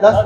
10